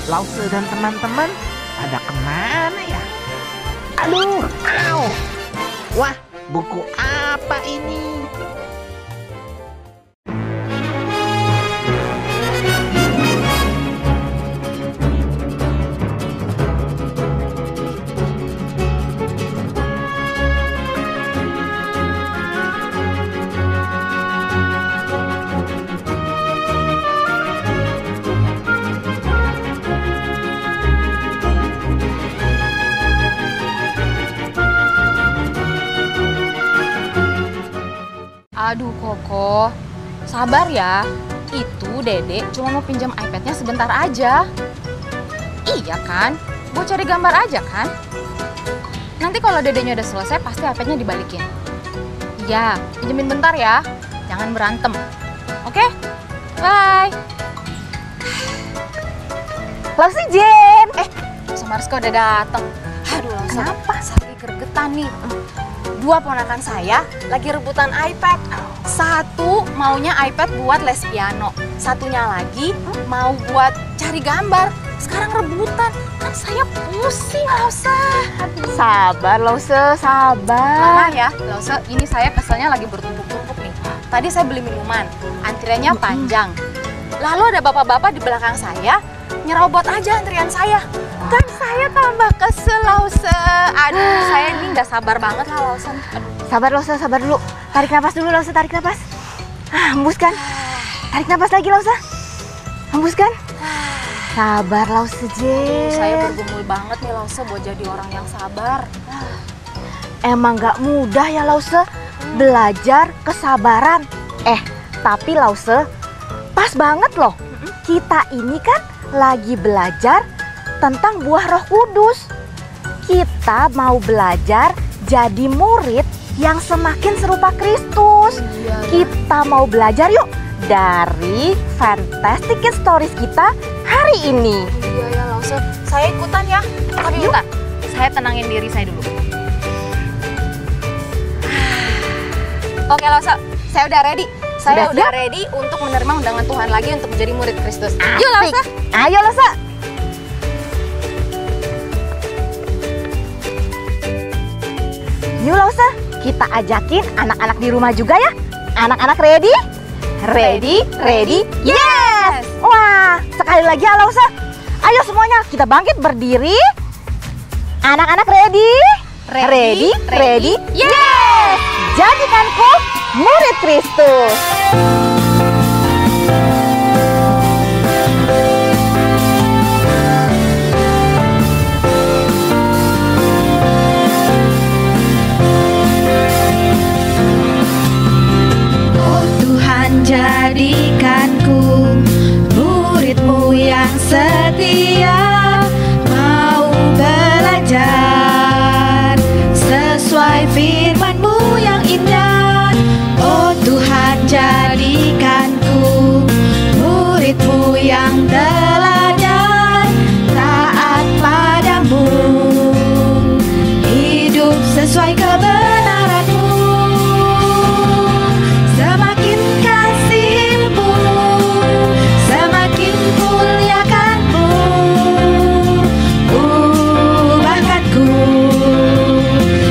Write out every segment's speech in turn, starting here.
Lause dan teman-teman pada kemana ya? Aduh, au. Wah, buku apa ini? Aduh Koko, sabar ya. Itu Dede cuma mau pinjam iPad-nya sebentar aja. Iya kan? Gue cari gambar aja kan? Nanti kalau Dedenya udah selesai pasti iPad-nya dibalikin. Iya, pinjemin bentar ya. Jangan berantem. Oke? Bye. Lause Jen. Mariska udah dateng. Aduh, kenapa? Saya lagi gregetan nih. Dua ponakan saya lagi rebutan iPad. Satu maunya iPad buat les piano, satunya lagi mau buat cari gambar. Sekarang rebutan, kan saya pusing, Lause. Sabar Lause, sabar. Mama ya, Lause, ini saya keselnya lagi bertumpuk-tumpuk nih. Tadi saya beli minuman, antriannya panjang. Lalu ada bapak-bapak di belakang saya, nyerobot aja antrian saya. Kan saya tambah kesel, Lause. Aduh, saya ini nggak sabar banget lah, Lause. Sabar Lause, sabar dulu. Tarik napas dulu Lause, tarik napas. Hembuskan. Tarik napas lagi Lause. Hembuskan. Sabar Lause Jen. Saya bergumul banget nih, Lause, buat jadi orang yang sabar. Emang nggak mudah ya Lause belajar kesabaran. Tapi Lause, pas banget loh. Kita ini kan lagi belajar tentang buah Roh Kudus. Kita mau belajar jadi murid yang semakin serupa Kristus. Kita mau belajar yuk dari Fantastic Kids Stories kita hari ini. Iya ya, Lause. Saya ikutan ya. Tapi bentar, saya tenangin diri saya dulu. Oke Lause, saya udah ready. Saya udah ready untuk menerima undangan Tuhan lagi untuk menjadi murid Kristus. Yuk Lause. Ayo Lause. Yuk Lause, kita ajakin anak-anak di rumah juga ya. Anak-anak ready? Ready, ready, yes! Wah, sekali lagi ya Lause. Ayo semuanya, kita bangkit berdiri. Anak-anak ready? Ready, ready, yes! Jadikanku murid Kristus. Jadikanku muridmu yang setia, mau belajar sesuai firman-Mu yang indah. Oh Tuhan, jadikanku muridmu yang teladan, taat padamu, hidup sesuai kebenaran-Mu. Semakin kasih-Mu, semakin muliakan-Mu, ubahkanku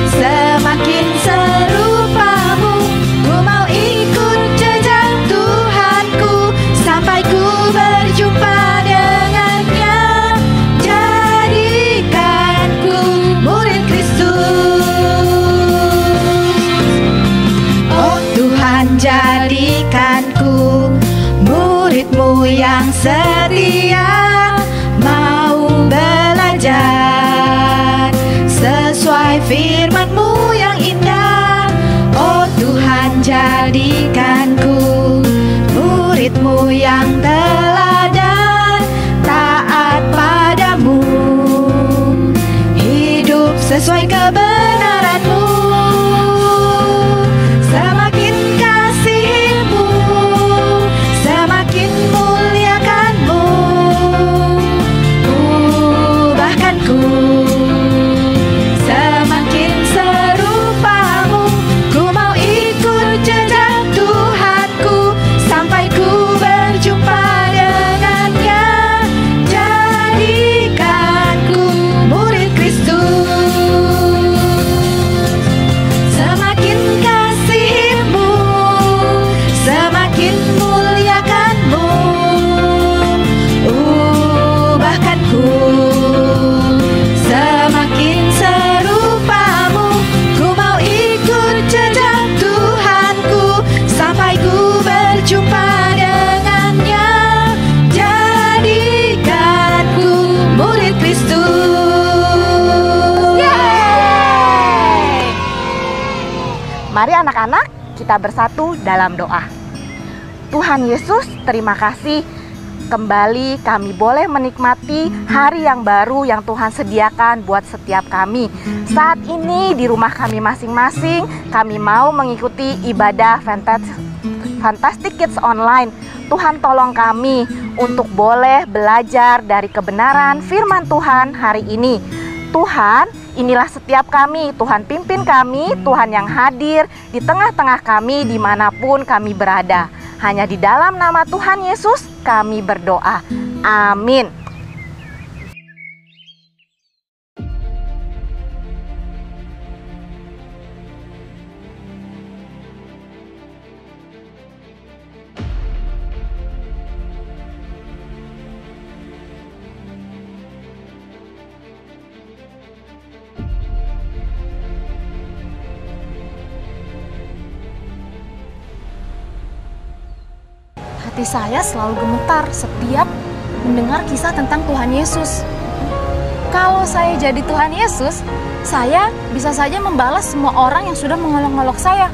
semakin serupa-Mu. Ku mau ikut jejak Tuhanku sampai ku berjumpa dengannya. Jadikanku murid Kristus. Oh Tuhan, jadikanku murid-Mu yang setia, mau belajar sesuai firman-Mu yang indah. Oh Tuhan, jadikanku murid-Mu yang teladan, taat padamu, hidup sesuai kebenaran-Mu. Semakin kasih-Mu, semakin muliakan-Mu, ubahkanku semakin Mari anak-anak, kita bersatu dalam doa. Tuhan Yesus, terima kasih. Kembali kami boleh menikmati hari yang baru yang Tuhan sediakan buat setiap kami. Saat ini di rumah kami masing-masing, kami mau mengikuti ibadah Fantastic Kids Online. Tuhan tolong kami untuk boleh belajar dari kebenaran firman Tuhan hari ini. Tuhan, inilah setiap kami. Tuhan pimpin kami, Tuhan yang hadir di tengah-tengah kami dimanapun kami berada. Hanya di dalam nama Tuhan Yesus kami berdoa. Amin. Hati saya selalu gemetar setiap mendengar kisah tentang Tuhan Yesus. Kalau saya jadi Tuhan Yesus, saya bisa saja membalas semua orang yang sudah mengolok-olok saya,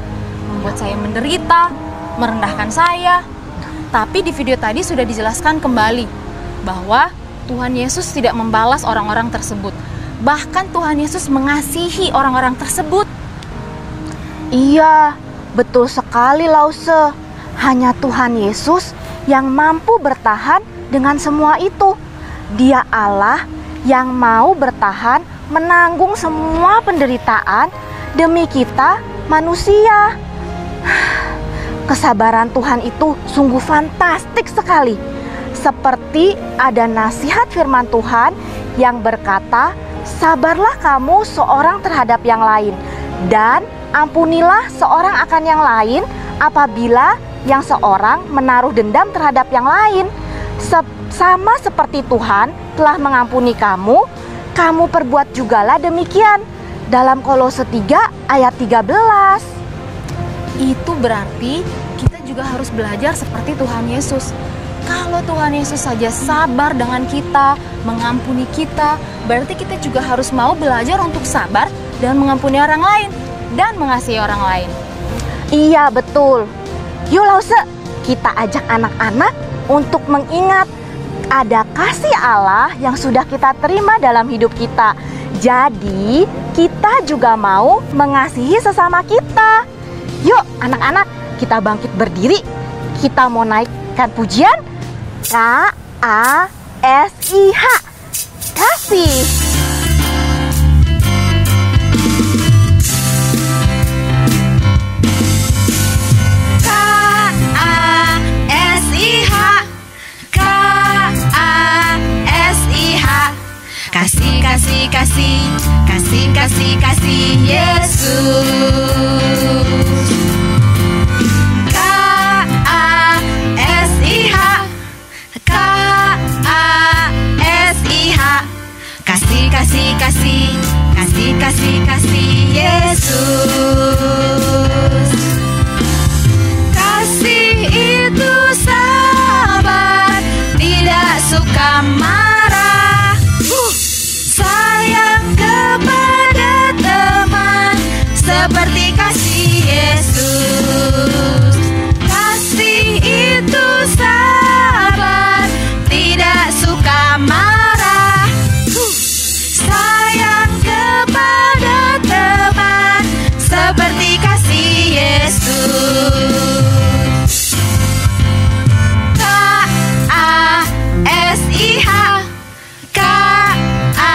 membuat saya menderita, merendahkan saya. Tapi di video tadi sudah dijelaskan kembali bahwa Tuhan Yesus tidak membalas orang-orang tersebut. Bahkan Tuhan Yesus mengasihi orang-orang tersebut. Iya, betul sekali Lause. Hanya Tuhan Yesus yang mampu bertahan dengan semua itu. Dia Allah yang mau bertahan menanggung semua penderitaan demi kita manusia. Kesabaran Tuhan itu sungguh fantastik sekali. Seperti ada nasihat firman Tuhan yang berkata, sabarlah kamu seorang terhadap yang lain, dan ampunilah seorang akan yang lain apabila yang seorang menaruh dendam terhadap yang lain. Sama seperti Tuhan telah mengampuni kamu, kamu perbuat jugalah demikian. Dalam Kolose 3 ayat 13. Itu berarti kita juga harus belajar seperti Tuhan Yesus. Kalau Tuhan Yesus saja sabar dengan kita, mengampuni kita, berarti kita juga harus mau belajar untuk sabar dan mengampuni orang lain dan mengasihi orang lain. Iya, betul. Yuk Lause, kita ajak anak-anak untuk mengingat ada kasih Allah yang sudah kita terima dalam hidup kita. Jadi kita juga mau mengasihi sesama kita. Yuk anak-anak, kita bangkit berdiri. Kita mau naikkan pujian K-A-S-I-H, kasih. Kasih, kasih, kasih, kasih, kasih, kasih Yesus. K-A-S-I-H, K-A-S-I-H. Kasih, kasih, kasih, kasih, kasih, kasih Yesus. Kasih itu sabar, tidak suka marah. Sayang kepada teman seperti kasih Yesus. Kasih itu sabar, tidak suka marah. Sayang kepada teman seperti kasih Yesus. K-A-S-I-H, K-A-S-I-H.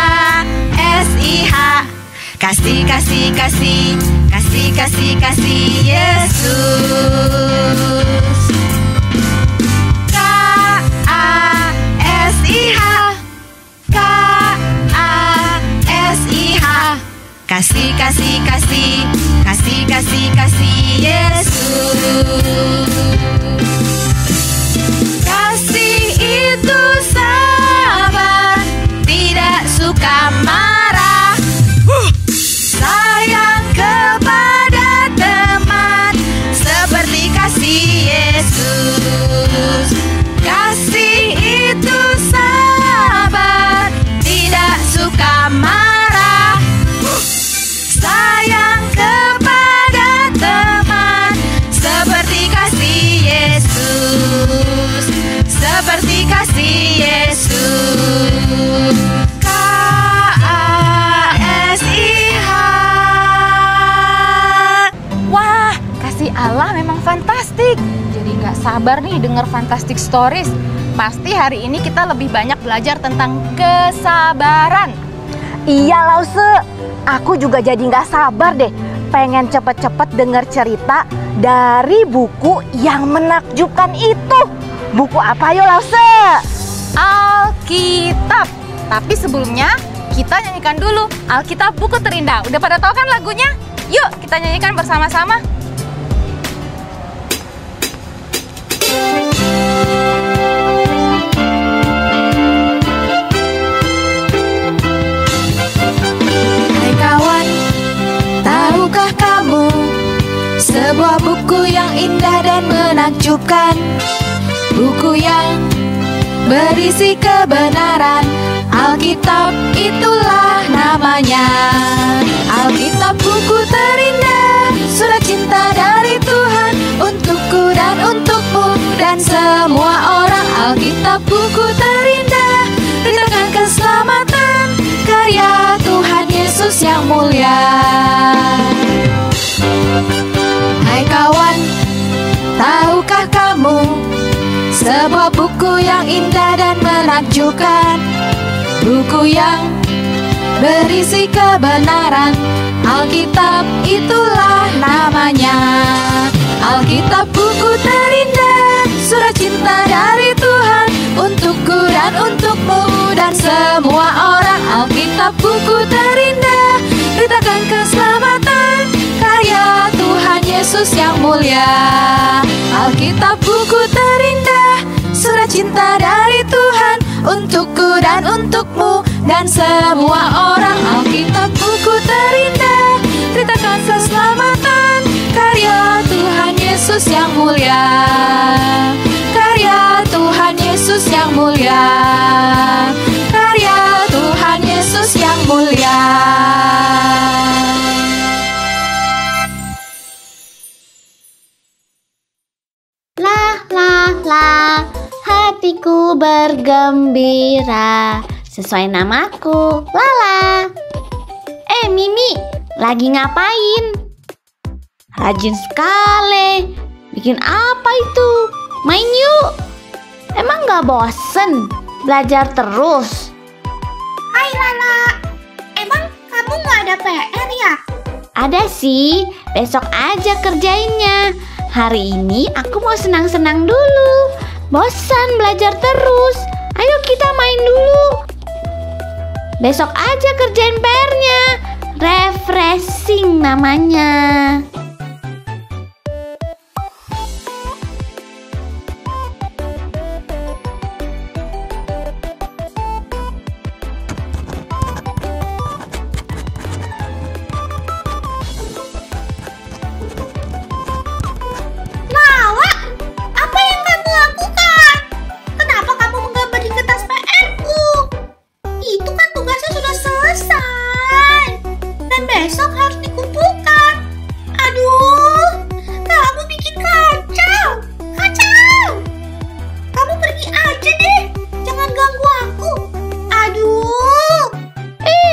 Kasih, kasih, kasih, kasih, kasih, kasih Yesus. K-A-S-I-H, K-A-S-I-H. Kasih, kasih, kasih, kasih, kasih, kasih Yesus. Kasih itu sabar, tidak suka marah. Sayang kepada teman seperti kasih Yesus. Kasih itu sabar, tidak suka marah. Sayang kepada teman Allah memang fantastik. Jadi nggak sabar nih denger Fantastic Stories. Pasti hari ini kita lebih banyak belajar tentang kesabaran. Iya Lause, aku juga jadi nggak sabar deh. Pengen cepet-cepet denger cerita dari buku yang menakjubkan itu. Buku apa yo Lause? Alkitab. Tapi sebelumnya kita nyanyikan dulu Alkitab buku terindah. Udah pada tahu kan lagunya? Yuk kita nyanyikan bersama-sama. Hai kawan, tahukah kamu sebuah buku yang indah dan menakjubkan? Buku yang berisi kebenaran, Alkitab itulah namanya. Alkitab buku terindah, surat cinta dari Tuhan untukku dan untukmu dan semua orang. Alkitab buku terindah, beritakan keselamatan, karya Tuhan Yesus yang mulia. Hai kawan, tahukah kamu sebuah buku yang indah dan menakjubkan? Buku yang berisi kebenaran, Alkitab itulah namanya. Alkitab buku terindah, surat cinta dari Tuhan untukku dan untukmu dan semua orang. Alkitab buku terindah, beritakan keselamatan, karya Tuhan Yesus yang mulia. Alkitab buku terindah, surat cinta dari Tuhan untukku dan untukmu dan semua orang. Alkitab buku terindah, beritakan keselamatan, karya Tuhan Yesus yang mulia. Karya Tuhan Yesus yang mulia. Karya Tuhan Yesus yang mulia. Hatiku bergembira sesuai namaku, Lala. Mimi, lagi ngapain? Rajin sekali. Bikin apa itu? Main yuk. Emang gak bosen belajar terus? Hai Lala, emang kamu gak ada PR ya? Ada sih, besok aja kerjainnya. Hari ini aku mau senang-senang dulu. Bosan belajar terus. Ayo kita main dulu. Besok aja kerjain PR-nya. Refreshing namanya. Lala, apa yang kamu lakukan? Kenapa kamu menggambar di kertas PR-ku? Itu kan tugasnya sudah selesai. Dan besok harus dikumpulkan. Aduh, kamu bikin kacau. Kacau. Kamu pergi aja deh. Jangan ganggu aku. Aduh.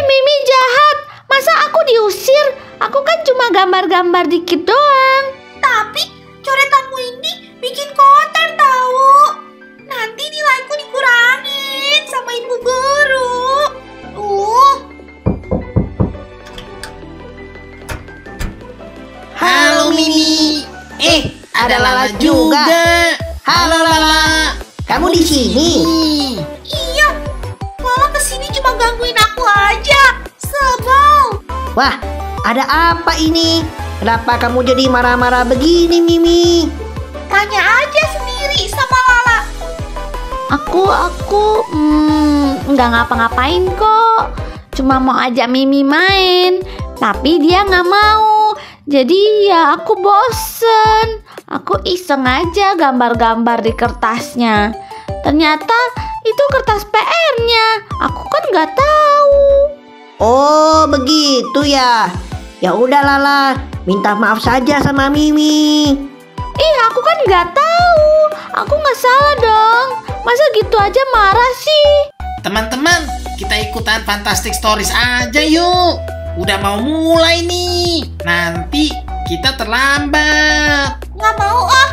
Mimi jahat. Masa aku diusir? Aku kan cuma gambar-gambar dikit doang. Tapi coretanmu ini bikin kotor tahu. Nanti nilaiku dikurangin sama ibu guru. Halo Mimi. Ada Lala juga. Halo Lala. Kamu di sini? Iya, Lala kesini cuma gangguin aku aja. Sebel. Wah, ada apa ini? Kenapa kamu jadi marah-marah begini, Mimi? Tanya aja sendiri sama Lala. Aku nggak ngapa-ngapain kok. Cuma mau ajak Mimi main. Tapi dia nggak mau. Jadi ya aku bosen. Aku iseng aja gambar-gambar di kertasnya. Ternyata itu kertas PR-nya. Aku kan nggak tahu. Oh, begitu ya. Ya udah Lala, minta maaf saja sama Mimi. Aku kan nggak tahu. Aku nggak salah dong. Masa gitu aja marah sih? Teman-teman, kita ikutan Fantastic Stories aja yuk. Udah mau mulai nih. Nanti kita terlambat. Nggak mau ah.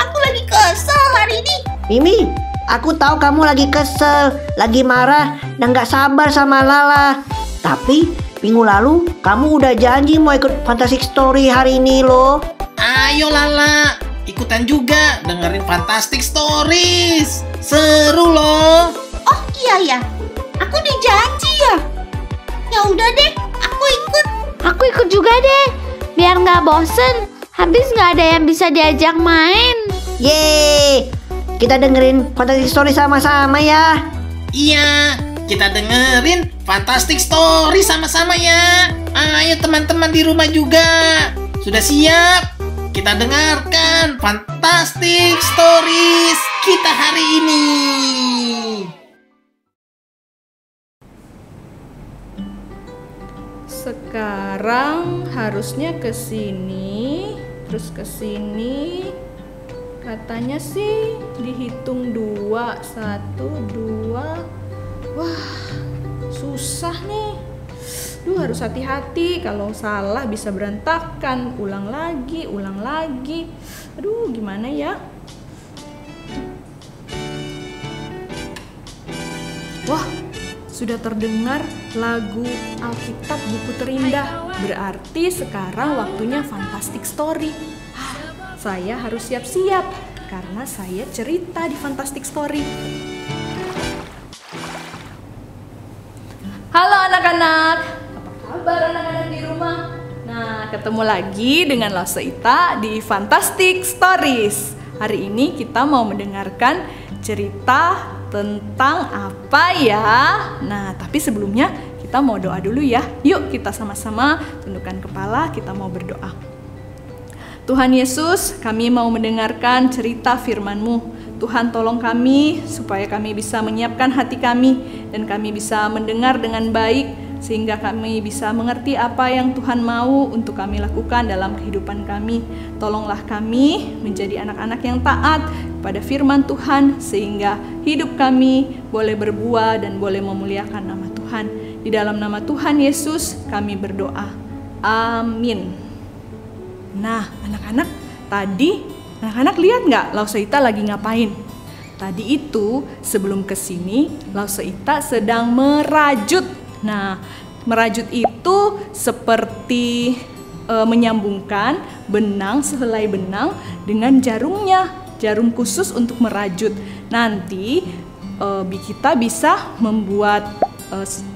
Aku lagi kesel hari ini. Mimi, aku tahu kamu lagi kesel, lagi marah, dan gak sabar sama Lala. Tapi minggu lalu kamu udah janji mau ikut Fantastic Story hari ini loh. Ayo Lala, ikutan juga dengerin Fantastic Stories. Seru loh. Oh iya ya. Aku dijanji ya. Ya udah deh, aku ikut. Aku ikut juga deh, biar nggak bosen. Habis nggak ada yang bisa diajak main. Yeay, kita dengerin Fantastic Story sama-sama ya. Iya, kita dengerin Fantastic Story sama-sama ya. Ayo teman-teman di rumah juga. Sudah siap? Kita dengarkan Fantastic Stories kita hari ini. Sekarang harusnya ke sini, terus ke sini. Katanya sih dihitung 2, 1, 2. Wah, susah nih. Harus hati-hati, kalau salah bisa berantakan. Ulang lagi, ulang lagi. Aduh, gimana ya? Wah, sudah terdengar lagu Alkitab Buku Terindah. Berarti sekarang waktunya Fantastic Story. Saya harus siap-siap karena saya cerita di Fantastic Story. Halo anak-anak, apa kabar anak-anak di rumah? Nah, ketemu lagi dengan Lause Ita di Fantastic Stories. Hari ini kita mau mendengarkan cerita tentang apa ya? Nah, tapi sebelumnya kita mau doa dulu ya. Yuk kita sama-sama tundukkan kepala, kita mau berdoa. Tuhan Yesus, kami mau mendengarkan cerita firman-Mu. Tuhan tolong kami supaya kami bisa menyiapkan hati kami dan kami bisa mendengar dengan baik sehingga kami bisa mengerti apa yang Tuhan mau untuk kami lakukan dalam kehidupan kami. Tolonglah kami menjadi anak-anak yang taat pada firman Tuhan sehingga hidup kami boleh berbuah dan boleh memuliakan nama Tuhan. Di dalam nama Tuhan Yesus kami berdoa. Amin. Nah, anak-anak, tadi anak-anak lihat nggak Lause Ita lagi ngapain? Tadi itu sebelum kesini Lause Ita sedang merajut. Nah, merajut itu seperti menyambungkan benang, sehelai benang dengan jarumnya, jarum khusus untuk merajut. Nanti kita bisa membuat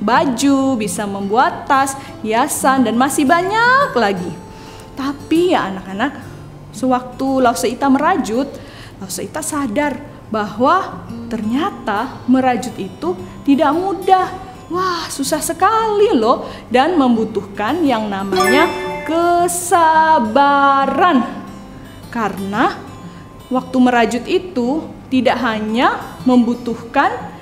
baju, bisa membuat tas, hiasan, dan masih banyak lagi. Tapi ya anak-anak, sewaktu Lause Ita merajut, Lause Ita sadar bahwa ternyata merajut itu tidak mudah. Wah, susah sekali loh dan membutuhkan yang namanya kesabaran. Karena waktu merajut itu tidak hanya membutuhkan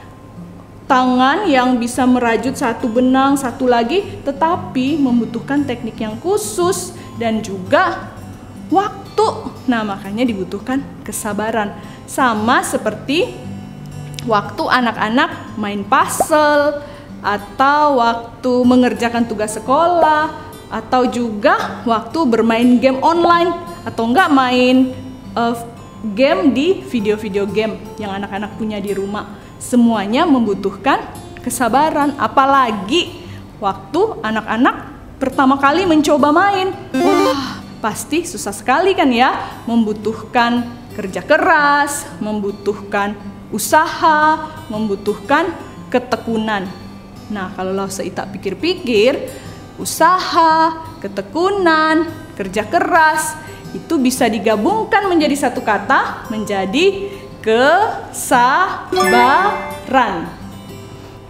tangan yang bisa merajut satu benang, satu lagi, tetapi membutuhkan teknik yang khusus dan juga waktu. Nah, makanya dibutuhkan kesabaran. Sama seperti waktu anak-anak main puzzle, atau waktu mengerjakan tugas sekolah, atau juga waktu bermain game online, atau enggak main game di video-video game yang anak-anak punya di rumah. Semuanya membutuhkan kesabaran, apalagi waktu anak-anak pertama kali mencoba main. Wah, pasti susah sekali kan ya, membutuhkan kerja keras, membutuhkan usaha, membutuhkan ketekunan. Nah, kalau Lause Ita pikir-pikir, usaha, ketekunan, kerja keras itu bisa digabungkan menjadi satu kata, menjadi kesabaran.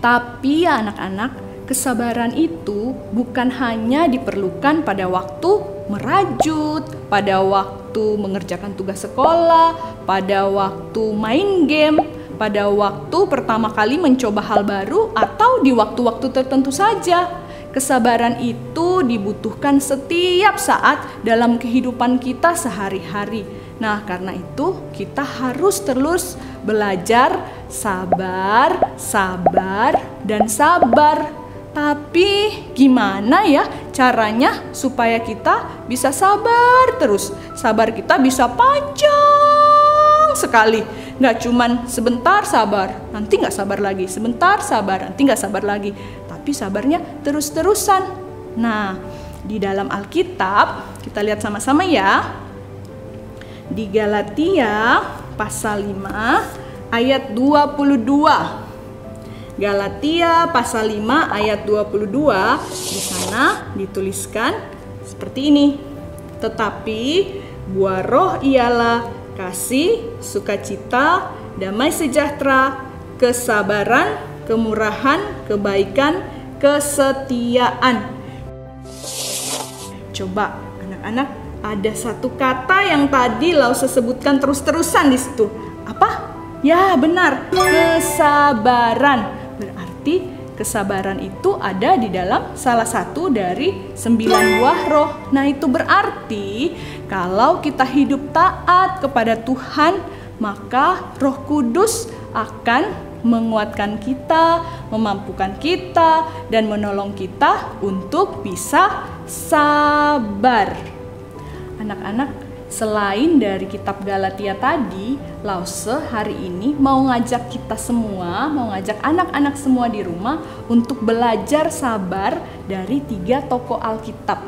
Tapi ya anak-anak, kesabaran itu bukan hanya diperlukan pada waktu merajut, pada waktu mengerjakan tugas sekolah, pada waktu main game, pada waktu pertama kali mencoba hal baru, atau di waktu-waktu tertentu saja. Kesabaran itu dibutuhkan setiap saat dalam kehidupan kita sehari-hari. Nah, karena itu kita harus terus belajar sabar, sabar, dan sabar. Tapi gimana ya caranya supaya kita bisa sabar terus? Sabar kita bisa panjang sekali. Nggak cuman sebentar sabar, nanti nggak sabar lagi. Sebentar sabar, nanti nggak sabar lagi. Tapi sabarnya terus-terusan. Nah, di dalam Alkitab kita lihat sama-sama ya. Di Galatia pasal 5 ayat 22. Galatia pasal 5 ayat 22, di sana dituliskan seperti ini. Tetapi buah roh ialah kasih, sukacita, damai sejahtera, kesabaran, kemurahan, kebaikan, kesetiaan. Coba anak-anak, ada satu kata yang tadi Lause sebutkan terus-terusan di situ. Apa? Ya benar, kesabaran. Berarti kesabaran itu ada di dalam salah satu dari 9 buah roh. Nah, itu berarti kalau kita hidup taat kepada Tuhan, maka Roh Kudus akan menguatkan kita, memampukan kita, dan menolong kita untuk bisa sabar. Anak-anak, selain dari kitab Galatia tadi, Lause hari ini mau ngajak kita semua, mau ngajak anak-anak semua di rumah untuk belajar sabar dari 3 tokoh Alkitab.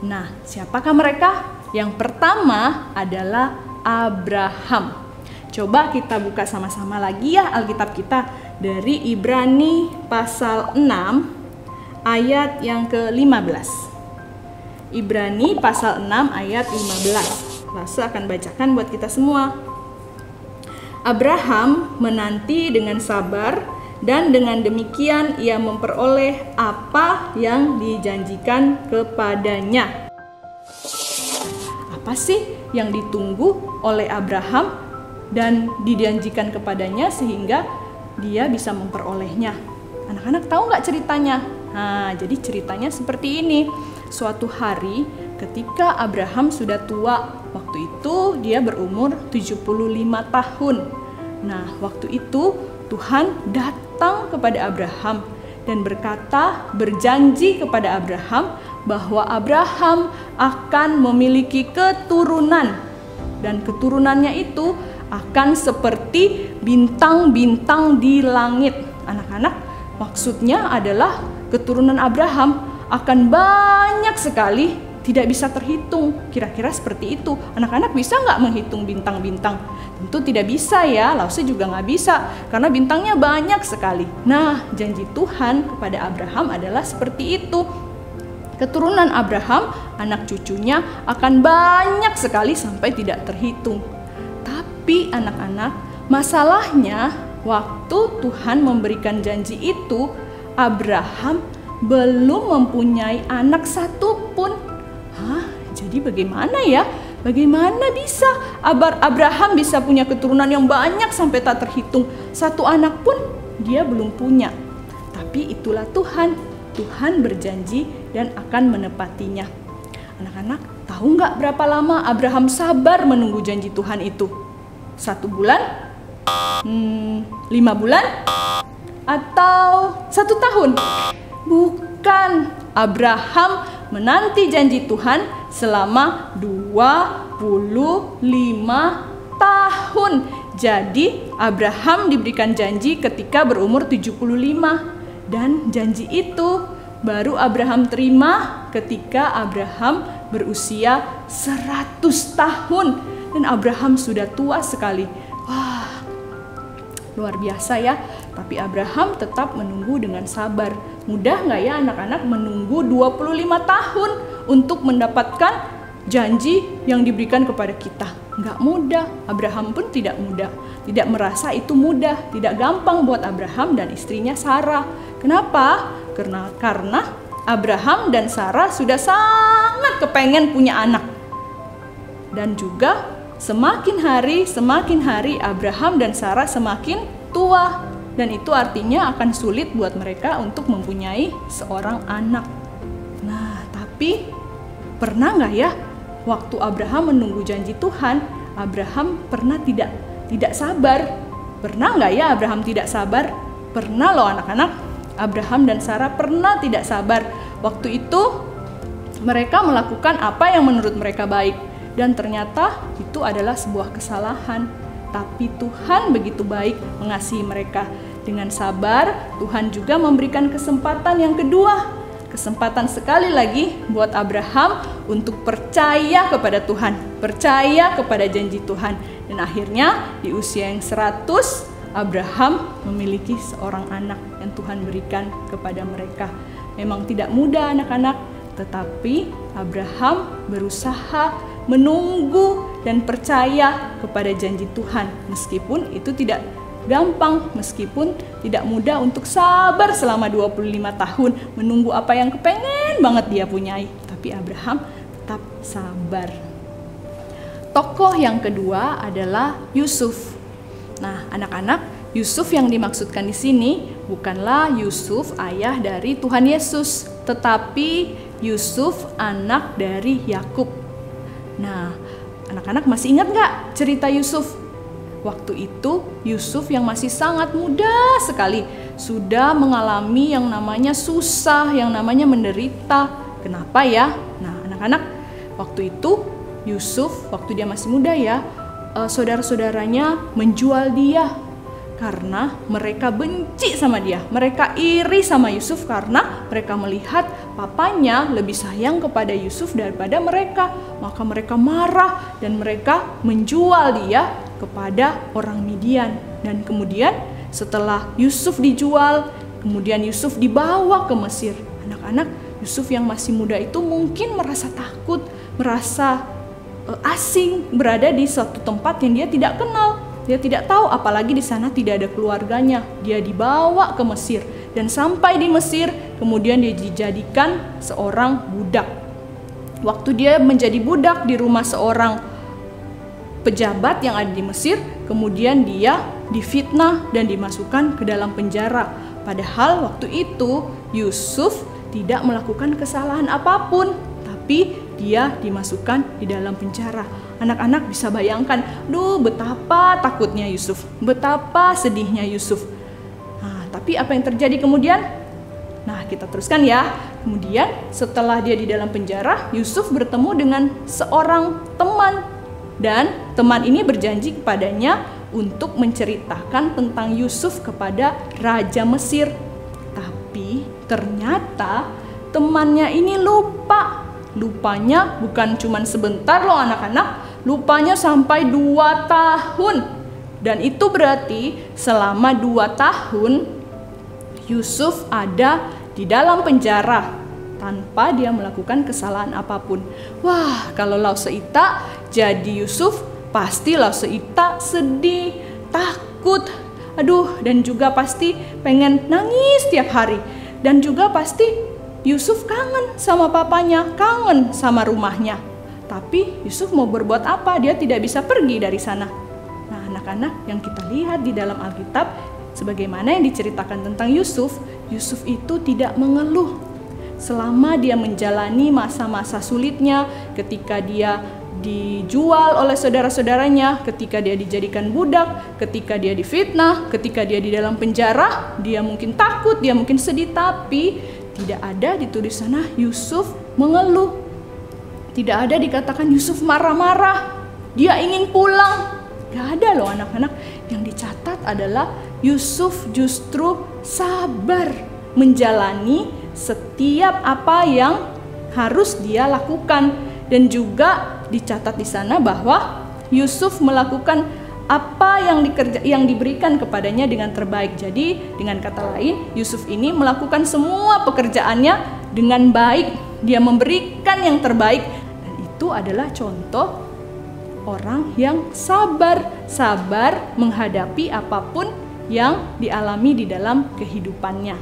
Nah, siapakah mereka? Yang pertama adalah Abraham. Coba kita buka sama-sama lagi ya Alkitab kita dari Ibrani pasal 6 ayat yang ke-15. Ibrani pasal 6 ayat 15. Lause akan bacakan buat kita semua. Abraham menanti dengan sabar dan dengan demikian ia memperoleh apa yang dijanjikan kepadanya. Apa sih yang ditunggu oleh Abraham dan dijanjikan kepadanya sehingga dia bisa memperolehnya? Anak-anak tahu nggak ceritanya? Nah, jadi ceritanya seperti ini. Suatu hari ketika Abraham sudah tua, waktu itu dia berumur 75 tahun. Nah, waktu itu Tuhan datang kepada Abraham dan berjanji kepada Abraham bahwa Abraham akan memiliki keturunan. Dan keturunannya itu akan seperti bintang-bintang di langit. Anak-anak, maksudnya adalah keturunan Abraham akan banyak sekali, tidak bisa terhitung. Kira-kira seperti itu. Anak-anak bisa nggak menghitung bintang-bintang? Tentu tidak bisa ya, Lause juga nggak bisa, karena bintangnya banyak sekali. Nah, janji Tuhan kepada Abraham adalah seperti itu. Keturunan Abraham, anak cucunya akan banyak sekali sampai tidak terhitung. Tapi anak-anak, masalahnya waktu Tuhan memberikan janji itu, Abraham belum mempunyai anak satupun. Hah? Jadi bagaimana ya? Bagaimana bisa Abraham bisa punya keturunan yang banyak sampai tak terhitung? Satu anak pun dia belum punya. Tapi itulah Tuhan. Tuhan berjanji dan akan menepatinya. Anak-anak, tahu nggak berapa lama Abraham sabar menunggu janji Tuhan itu? 1 bulan? 5 bulan? Atau 1 tahun? Bukan. Abraham menanti janji Tuhan selama 25 tahun. Jadi Abraham diberikan janji ketika berumur 75. Dan janji itu baru Abraham terima ketika Abraham berusia 100 tahun. Dan Abraham sudah tua sekali. Wah, luar biasa ya. Tapi Abraham tetap menunggu dengan sabar. Mudah nggak ya anak-anak menunggu 25 tahun untuk mendapatkan janji yang diberikan kepada kita? Nggak mudah. Abraham pun tidak mudah. Tidak merasa itu mudah. Tidak gampang buat Abraham dan istrinya Sarah. Kenapa? Karena Abraham dan Sarah sudah sangat kepengen punya anak. Dan juga semakin hari Abraham dan Sarah semakin tua. Dan itu artinya akan sulit buat mereka untuk mempunyai seorang anak. Nah, tapi pernah nggak ya waktu Abraham menunggu janji Tuhan, Abraham pernah tidak sabar? Pernah nggak ya Abraham tidak sabar? Pernah loh anak-anak. Abraham dan Sarah pernah tidak sabar. Waktu itu mereka melakukan apa yang menurut mereka baik, dan ternyata itu adalah sebuah kesalahan. Tapi Tuhan begitu baik mengasihi mereka. Dengan sabar, Tuhan juga memberikan kesempatan yang kedua. Kesempatan sekali lagi buat Abraham untuk percaya kepada Tuhan, percaya kepada janji Tuhan. Dan akhirnya di usia yang 100, Abraham memiliki seorang anak yang Tuhan berikan kepada mereka. Memang tidak mudah anak-anak, tetapi Abraham berusaha menunggu dan percaya kepada janji Tuhan. Meskipun itu tidak gampang, meskipun tidak mudah untuk sabar selama 25 tahun menunggu apa yang kepengen banget dia punyai. Tapi Abraham tetap sabar. Tokoh yang kedua adalah Yusuf. Nah, anak-anak, Yusuf yang dimaksudkan di sini bukanlah Yusuf ayah dari Tuhan Yesus, tetapi Yusuf anak dari Yakub. Nah, anak-anak masih ingat nggak cerita Yusuf? Waktu itu Yusuf yang masih sangat muda sekali sudah mengalami yang namanya susah, yang namanya menderita. Kenapa ya? Nah, anak-anak, waktu itu Yusuf waktu dia masih muda ya, saudara-saudaranya menjual dia karena mereka benci sama dia. Mereka iri sama Yusuf karena mereka melihat papanya lebih sayang kepada Yusuf daripada mereka. Maka mereka marah dan mereka menjual dia kepada orang Midian. Dan kemudian setelah Yusuf dijual, kemudian Yusuf dibawa ke Mesir. Anak-anak, Yusuf yang masih muda itu mungkin merasa takut, merasa asing berada di suatu tempat yang dia tidak kenal. Dia tidak tahu, apalagi di sana tidak ada keluarganya. Dia dibawa ke Mesir dan sampai di Mesir kemudian dia dijadikan seorang budak. Waktu dia menjadi budak di rumah seorang pejabat yang ada di Mesir, kemudian dia difitnah dan dimasukkan ke dalam penjara. Padahal waktu itu Yusuf tidak melakukan kesalahan apapun, tapi dia dimasukkan di dalam penjara. Anak-anak bisa bayangkan, betapa takutnya Yusuf, betapa sedihnya Yusuf. Nah, tapi apa yang terjadi kemudian? Nah, kita teruskan ya. Kemudian setelah dia di dalam penjara, Yusuf bertemu dengan seorang teman. Dan teman ini berjanji kepadanya untuk menceritakan tentang Yusuf kepada Raja Mesir. Tapi ternyata temannya ini lupa. Lupanya bukan cuma sebentar loh anak-anak, lupanya sampai 2 tahun. Dan itu berarti selama 2 tahun Yusuf ada di dalam penjara tanpa dia melakukan kesalahan apapun. Wah, kalau Lause Ita jadi Yusuf, pasti Lause Ita sedih, takut, dan juga pasti pengen nangis tiap hari. Dan juga pasti Yusuf kangen sama papanya, kangen sama rumahnya. Tapi Yusuf mau berbuat apa? Dia tidak bisa pergi dari sana. Nah, anak-anak, yang kita lihat di dalam Alkitab, sebagaimana yang diceritakan tentang Yusuf, Yusuf itu tidak mengeluh. Selama dia menjalani masa-masa sulitnya, ketika dia dijual oleh saudara-saudaranya, ketika dia dijadikan budak, ketika dia difitnah, ketika dia di dalam penjara, dia mungkin takut, dia mungkin sedih, tapi tidak ada ditulis sana Yusuf mengeluh. Tidak ada dikatakan Yusuf marah-marah, dia ingin pulang. Gak ada loh anak-anak. Yang dicatat adalah Yusuf justru sabar menjalani setiap apa yang harus dia lakukan. Dan juga dicatat di sana bahwa Yusuf melakukan apa yang diberikan kepadanya dengan terbaik. Jadi dengan kata lain, Yusuf ini melakukan semua pekerjaannya dengan baik. Dia memberikan yang terbaik. Dan itu adalah contoh orang yang sabar menghadapi apapun yang dialami di dalam kehidupannya.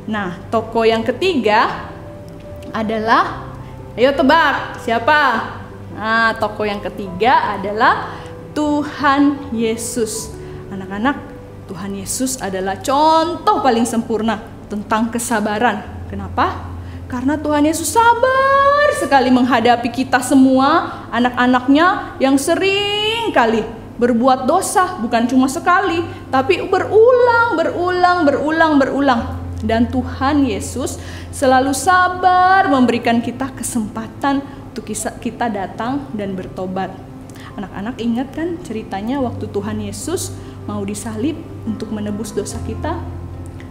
Nah, tokoh yang ketiga adalah, ayo tebak, siapa? Nah, tokoh yang ketiga adalah Tuhan Yesus. Anak-anak, Tuhan Yesus adalah contoh paling sempurna tentang kesabaran. Kenapa? Karena Tuhan Yesus sabar sekali menghadapi kita semua, anak-anaknya yang sering kali berbuat dosa, bukan cuma sekali, tapi berulang. Dan Tuhan Yesus selalu sabar memberikan kita kesempatan untuk kita datang dan bertobat. Anak-anak ingat kan ceritanya waktu Tuhan Yesus mau disalib untuk menebus dosa kita?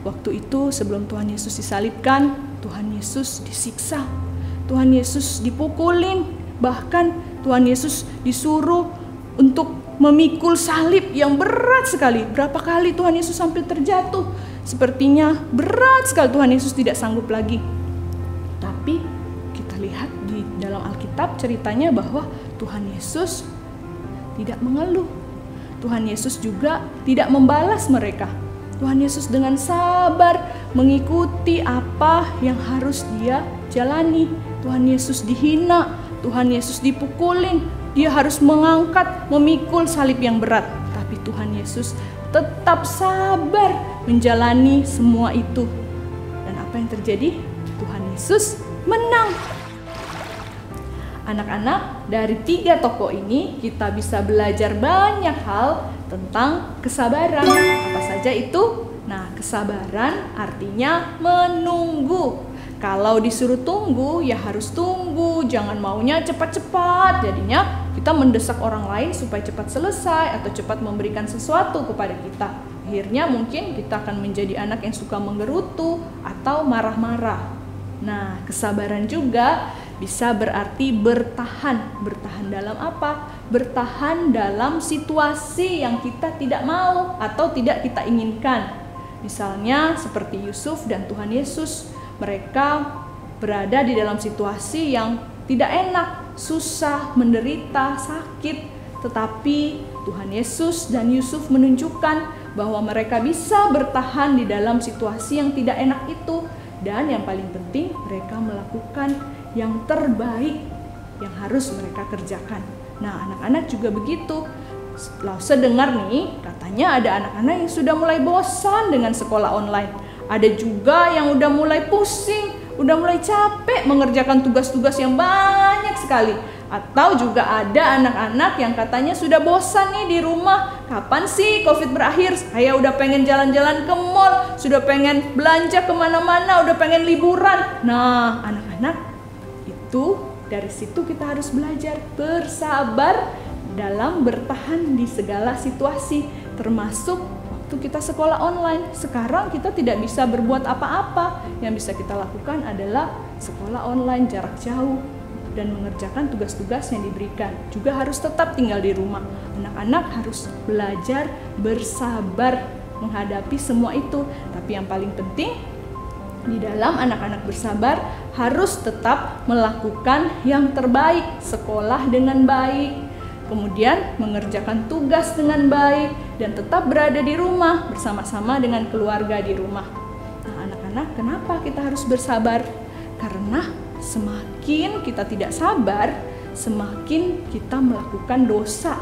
Waktu itu sebelum Tuhan Yesus disalibkan, Tuhan Yesus disiksa, Tuhan Yesus dipukulin, bahkan Tuhan Yesus disuruh untuk memikul salib yang berat sekali. Berapa kali Tuhan Yesus sampai terjatuh? Sepertinya berat sekali, Tuhan Yesus tidak sanggup lagi. Tapi kita lihat di dalam Alkitab ceritanya bahwa Tuhan Yesus tidak mengeluh. Tuhan Yesus juga tidak membalas mereka. Tuhan Yesus dengan sabar mengikuti apa yang harus dia jalani. Tuhan Yesus dihina, Tuhan Yesus dipukulin, dia harus mengangkat, memikul salib yang berat. Tapi Tuhan Yesus tetap sabar menjalani semua itu. Dan apa yang terjadi? Tuhan Yesus menang. Anak-anak, dari 3 tokoh ini kita bisa belajar banyak hal tentang kesabaran. Apa saja itu? Nah, kesabaran artinya menunggu. Kalau disuruh tunggu, ya harus tunggu. Jangan maunya cepat-cepat. Jadinya kita mendesak orang lain supaya cepat selesai atau cepat memberikan sesuatu kepada kita. Akhirnya mungkin kita akan menjadi anak yang suka menggerutu atau marah-marah. Nah, kesabaran juga bisa berarti bertahan. Bertahan dalam apa? Bertahan dalam situasi yang kita tidak mau atau tidak kita inginkan. Misalnya seperti Yusuf dan Tuhan Yesus. Mereka berada di dalam situasi yang tidak enak, susah, menderita, sakit. Tetapi Tuhan Yesus dan Yusuf menunjukkan bahwa mereka bisa bertahan di dalam situasi yang tidak enak itu. Dan yang paling penting, mereka melakukan yang terbaik yang harus mereka kerjakan. Nah, anak-anak juga begitu. Lause dengar nih, katanya ada anak-anak yang sudah mulai bosan dengan sekolah online. Ada juga yang udah mulai pusing, udah mulai capek mengerjakan tugas-tugas yang banyak sekali. Atau juga ada anak-anak yang katanya sudah bosan nih di rumah. Kapan sih COVID berakhir? Saya udah pengen jalan-jalan ke mall, sudah pengen belanja kemana-mana, udah pengen liburan. Nah, anak-anak, itu dari situ kita harus belajar bersabar dalam bertahan di segala situasi, termasuk waktu kita sekolah online. Sekarang kita tidak bisa berbuat apa-apa. Yang bisa kita lakukan adalah sekolah online jarak jauh dan mengerjakan tugas-tugas yang diberikan. Juga harus tetap tinggal di rumah. Anak-anak harus belajar bersabar menghadapi semua itu. Tapi yang paling penting, di dalam anak-anak bersabar harus tetap melakukan yang terbaik, sekolah dengan baik, kemudian mengerjakan tugas dengan baik, dan tetap berada di rumah bersama-sama dengan keluarga di rumah. Nah, anak-anak, kenapa kita harus bersabar? Karena semakin kita tidak sabar, semakin kita melakukan dosa.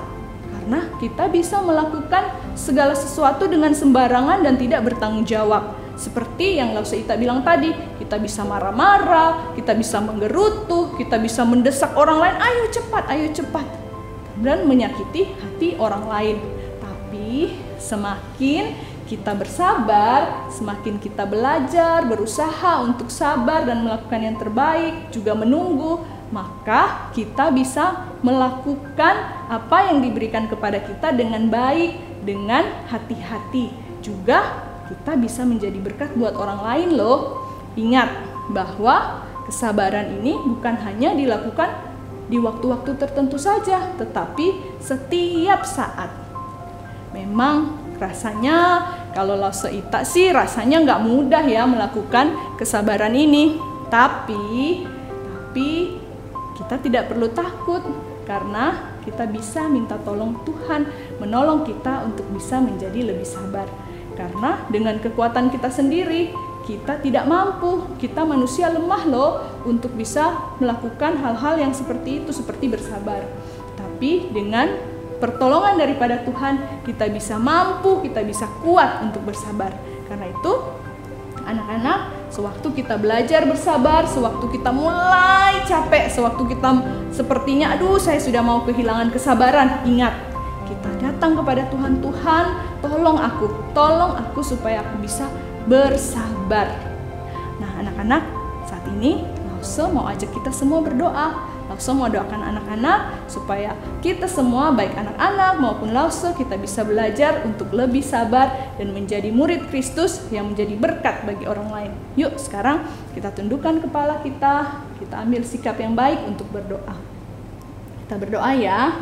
Karena kita bisa melakukan segala sesuatu dengan sembarangan dan tidak bertanggung jawab. Seperti yang Lause Ita bilang tadi, kita bisa marah-marah, kita bisa menggerutu, kita bisa mendesak orang lain, ayo cepat, dan menyakiti hati orang lain. Tapi semakin kita bersabar, semakin kita belajar, berusaha untuk sabar dan melakukan yang terbaik, juga menunggu, maka kita bisa melakukan apa yang diberikan kepada kita dengan baik, dengan hati-hati. Juga kita bisa menjadi berkat buat orang lain loh. Ingat bahwa kesabaran ini bukan hanya dilakukan di waktu-waktu tertentu saja, tetapi setiap saat. Memang rasanya kalau Lause Ita sih rasanya nggak mudah ya melakukan kesabaran ini. Tapi kita tidak perlu takut karena kita bisa minta tolong Tuhan menolong kita untuk bisa menjadi lebih sabar. Karena dengan kekuatan kita sendiri, kita tidak mampu, kita manusia lemah loh untuk bisa melakukan hal-hal yang seperti itu, seperti bersabar. Tapi dengan pertolongan daripada Tuhan, kita bisa mampu, kita bisa kuat untuk bersabar. Karena itu, anak-anak, sewaktu kita belajar bersabar, sewaktu kita mulai capek, sewaktu kita sepertinya, aduh saya sudah mau kehilangan kesabaran, ingat, kita datang kepada Tuhan, Tuhan tolong aku supaya aku bisa bersabar. Nah anak-anak, saat ini Lause mau ajak kita semua berdoa. Lause mau doakan anak-anak supaya kita semua, baik anak-anak maupun Lause, kita bisa belajar untuk lebih sabar dan menjadi murid Kristus yang menjadi berkat bagi orang lain. Yuk sekarang kita tundukkan kepala kita ambil sikap yang baik untuk berdoa. Kita berdoa ya.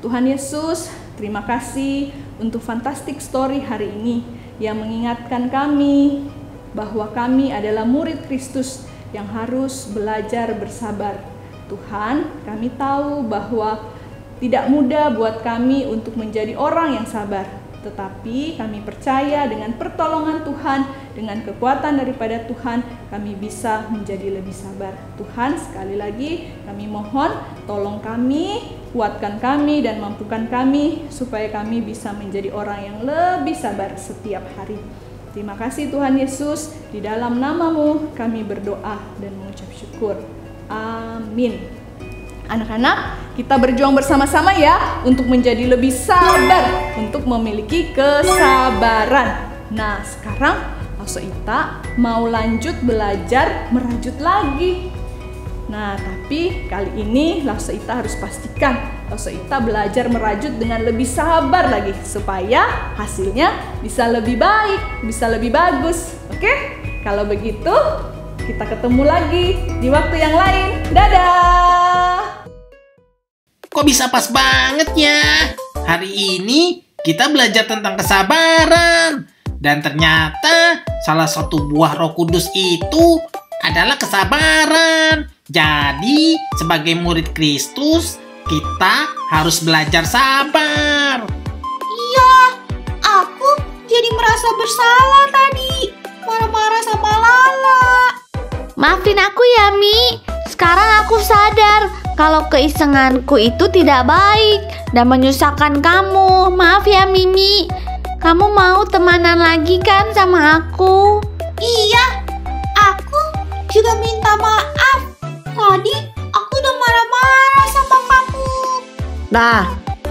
Tuhan Yesus, terima kasih untuk Fantastic Story hari ini yang mengingatkan kami bahwa kami adalah murid Kristus yang harus belajar bersabar. Tuhan, kami tahu bahwa tidak mudah buat kami untuk menjadi orang yang sabar. Tetapi kami percaya dengan pertolongan Tuhan, dengan kekuatan daripada Tuhan, kami bisa menjadi lebih sabar. Tuhan, sekali lagi kami mohon, tolong kami, kuatkan kami dan mampukan kami, supaya kami bisa menjadi orang yang lebih sabar setiap hari. Terima kasih Tuhan Yesus, di dalam nama-Mu kami berdoa dan mengucap syukur. Amin. Anak-anak, kita berjuang bersama-sama ya untuk menjadi lebih sabar, untuk memiliki kesabaran. Nah, sekarang Lause Ita mau lanjut belajar merajut lagi. Nah, tapi kali ini Lause Ita harus pastikan Lause Ita belajar merajut dengan lebih sabar lagi supaya hasilnya bisa lebih baik, bisa lebih bagus. Oke? Kalau begitu, kita ketemu lagi di waktu yang lain. Dadah! Kok bisa pas banget ya? Hari ini kita belajar tentang kesabaran. Dan ternyata salah satu buah Roh Kudus itu adalah kesabaran. Jadi, sebagai murid Kristus, kita harus belajar sabar. Iya, aku jadi merasa bersalah tadi. Marah-marah sama Lala. Maafin aku ya, Mi. Sekarang aku sadar kalau keisenganku itu tidak baik dan menyusahkan kamu. Maaf ya, Mimi. Kamu mau temanan lagi kan sama aku? Iya, aku juga minta maaf. Tadi aku udah marah-marah sama kamu. Nah,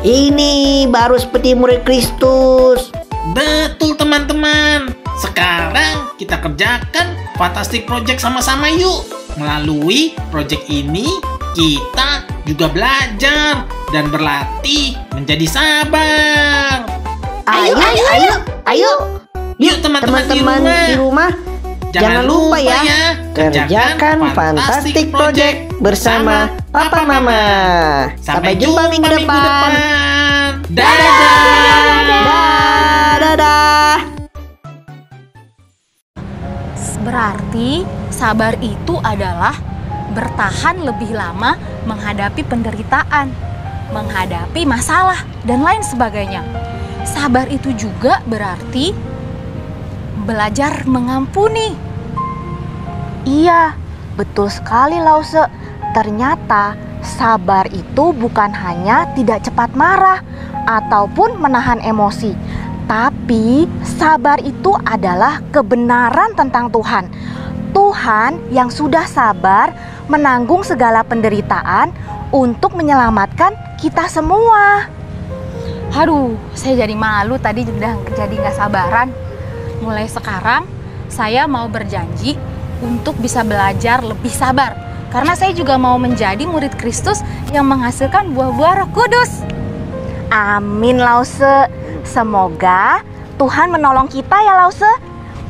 ini baru seperti murid Kristus. Betul teman-teman. Sekarang kita kerjakan Fantastic Project sama-sama yuk. Melalui project ini kita juga belajar dan berlatih menjadi sabar. Ayo. Yuk teman-teman di rumah. Jangan lupa ya, kerjakan Fantastic Project bersama Papa Mama. Sampai jumpa minggu depan. Dadah. Berarti sabar itu adalah bertahan lebih lama menghadapi penderitaan, menghadapi masalah, dan lain sebagainya. Sabar itu juga berarti belajar mengampuni. Iya, betul sekali Lause. Ternyata sabar itu bukan hanya tidak cepat marah ataupun menahan emosi, tapi sabar itu adalah kebenaran tentang Tuhan. Tuhan yang sudah sabar menanggung segala penderitaan untuk menyelamatkan kita semua. Aduh, saya jadi malu tadi udah jadi nggak sabaran. Mulai sekarang saya mau berjanji untuk bisa belajar lebih sabar. Karena saya juga mau menjadi murid Kristus yang menghasilkan buah-buah Roh Kudus. Amin Lause. Semoga Tuhan menolong kita ya Lause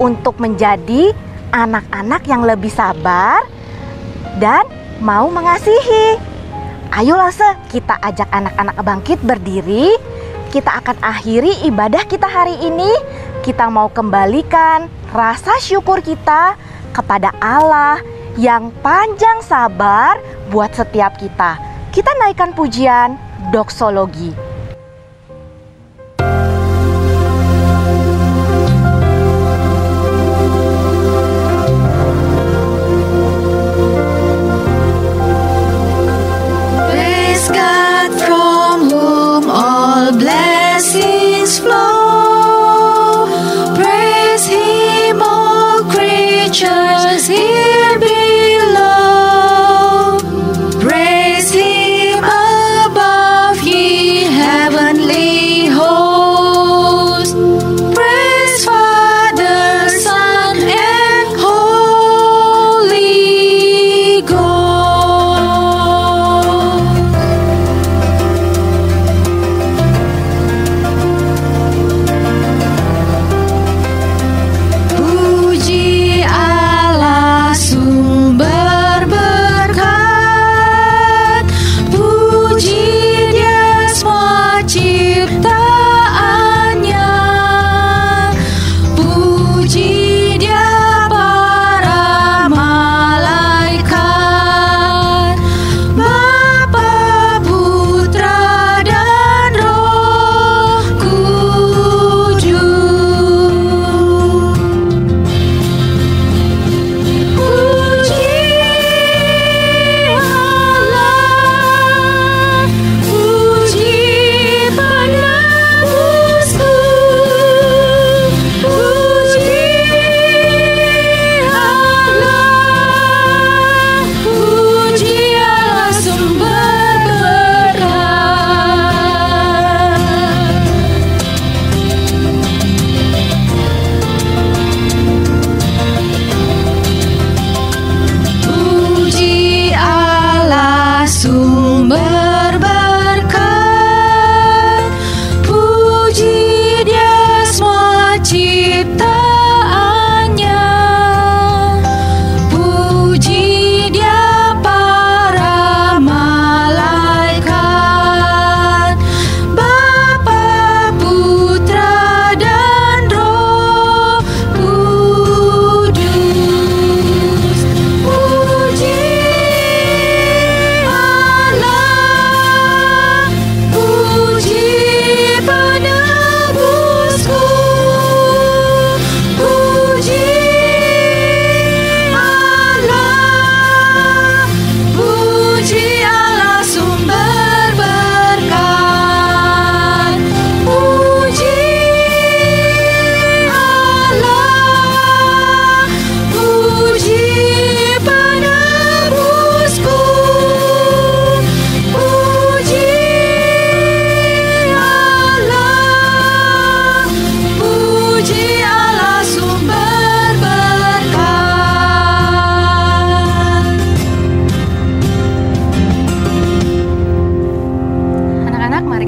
untuk menjadi anak-anak yang lebih sabar dan mau mengasihi. Ayo Lause, kita ajak anak-anak bangkit berdiri. Kita akan akhiri ibadah kita hari ini. Kita mau kembalikan rasa syukur kita kepada Allah yang panjang sabar buat setiap kita. Kita naikkan pujian doksologi. Praise God from whom all blessings flow. Praise Him, all creatures here below. Praise Him above, ye heavenly hosts. Praise Father, Son,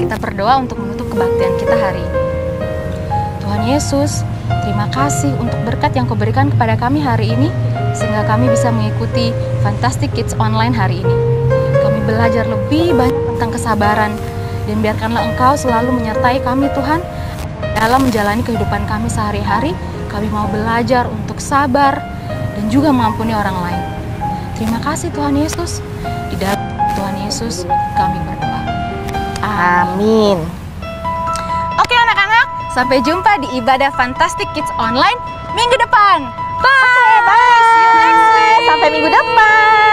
kita berdoa untuk menutup kebaktian kita hari ini. Tuhan Yesus, terima kasih untuk berkat yang Kau berikan kepada kami hari ini, sehingga kami bisa mengikuti Fantastic Kids Online hari ini. Kami belajar lebih banyak tentang kesabaran, dan biarkanlah Engkau selalu menyertai kami Tuhan, dalam menjalani kehidupan kami sehari-hari. Kami mau belajar untuk sabar dan juga mengampuni orang lain. Terima kasih Tuhan Yesus. Di dalam Tuhan Yesus kami berdoa. Amin. Oke anak-anak, sampai jumpa di ibadah Fantastic Kids Online minggu depan. Bye. Bye. Sampai minggu depan.